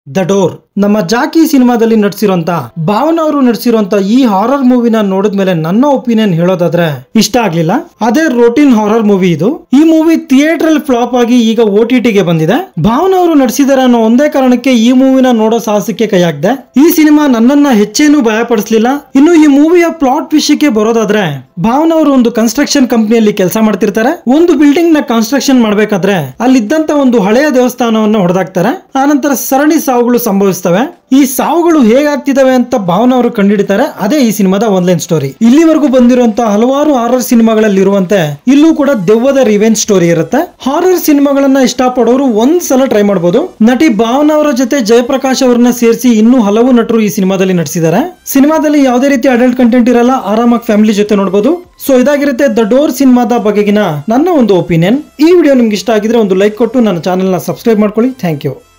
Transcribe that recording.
The door ನಮ್ಮ ಜಾಕಿ ಸಿನಿಮಾದಲ್ಲಿ ನಟಿಸಿರುವಂತ ಭಾವನಾ ಅವರು ನಟಿಸಿರುವಂತ ಈ ಹಾರರ್ ಮೂವಿನ ನೋಡಿದ್ಮೇಲೆ ನನ್ನ ಒಪಿನಿಯನ್ ಹೇಳೋದಾದ್ರೆ ಇಷ್ಟ ಆಗ್ಲಿಲ್ಲ. ಅದೇ ರೋಟೀನ್ ಹಾರರ್ ಮೂವಿ ಇದು. ಈ ಮೂವಿ ಥಿಯೇಟರ್ ಅಲ್ಲಿ ಫ್ಲಾಪ್ ಆಗಿ ಈಗ OTT ಗೆ ಬಂದಿದೆ. ಭಾವನಾ ಅವರು ನಟಿಸಿದಾರೆ ಅನ್ನೋ ಒಂದೇ ಕಾರಣಕ್ಕೆ ಈ ಮೂವಿನ ನೋಡೋ ಸಾಹಸಕ್ಕೆ ಕೈ ಹಾಕ್ದೆ. ಈ ಸಿನಿಮಾ ನನ್ನನ್ನ ಹೆಚ್ಚೇನು ಭಯ ಪಡಿಸ್ಲಿಲ್ಲ. ಇನ್ನು ಈ ಮೂವಿಯ ಪ್ಲಾಟ್ ವಿಷಯಕ್ಕೆ ಬರೋದಾದ್ರೆ, ಭಾವನಾ ಅವರು ಒಂದು ಕನ್ಸ್ಟ್ರಕ್ಷನ್ ಕಂಪನಿಯಲ್ಲಿ ಕೆಲಸ ಮಾಡ್ತಿರ್ತಾರೆ. ಒಂದು ಬಿಲ್ಡಿಂಗ್ ನ ಕನ್ಸ್ಟ್ರಕ್ಷನ್ ಮಾಡ್ಬೇಕಾದ್ರೆ ಅಲ್ಲಿದ್ದಂತ ಒಂದು ಹಳೆಯ ದೇವಸ್ಥಾನವನ್ನ ಹೊಡೆದಾಕ್ತಾರೆ. ಆನಂತರ ಸರಣಿ ಸಾವುಗಳು ಸಂಭವಿಸ್ತವೆ. ಈ ಸಾವುಗಳು ಹೇಗಾಗ್ತಿದಾವೆ ಅಂತ ಭಾವನಾ ಅವರು ಕಂಡುಹಿಡಿತಾರೆ. ಅದೇ ಈ ಸಿನಿಮಾದ ಒನ್ಲೈನ್ ಸ್ಟೋರಿ. ಇಲ್ಲಿವರೆಗೂ ಬಂದಿರುವಂತಹ ಹಲವಾರು ಹಾರರ್ ಸಿನಿಮಾಗಳಲ್ಲಿ ಇರುವಂತೆ ಇಲ್ಲೂ ಕೂಡ ದೆವ್ವದ ರಿವೆಂಜ್ ಸ್ಟೋರಿ ಇರುತ್ತೆ. ಹಾರರ್ ಸಿನಿಮಾಗಳನ್ನ ಇಷ್ಟಪಡೋರು ಒಂದ್ಸಲ ಟ್ರೈ ಮಾಡಬಹುದು. ನಟಿ ಭಾವನಾ ಅವರ ಜೊತೆ ಜಯಪ್ರಕಾಶ್ ಅವರನ್ನ ಸೇರಿಸಿ ಇನ್ನೂ ಹಲವು ನಟರು ಈ ಸಿನಿಮಾದಲ್ಲಿ ನಟಿಸಿದ್ದಾರೆ. ಸಿನಿಮಾದಲ್ಲಿ ಯಾವುದೇ ರೀತಿ ಅಡಲ್ಟ್ ಕಂಟೆಂಟ್ ಇರಲ್ಲ. ಆರಾಮಾಗಿ ಫ್ಯಾಮಿಲಿ ಜೊತೆ ನೋಡಬಹುದು. ಸೊ ಇದಾಗಿರುತ್ತೆ ದ ಡೋರ್ ಸಿನಿಮಾದ ಬಗೆಗಿನ ನನ್ನ ಒಂದು ಒಪಿನಿಯನ್. ಈ ವಿಡಿಯೋ ನಿಮ್ಗೆ ಇಷ್ಟ ಆಗಿದ್ರೆ ಒಂದು ಲೈಕ್ ಕೊಟ್ಟು ನನ್ನ ಚಾನೆಲ್ ನ ಸಬ್ಸ್ಕ್ರೈಬ್ ಮಾಡ್ಕೊಳ್ಳಿ. Thank you.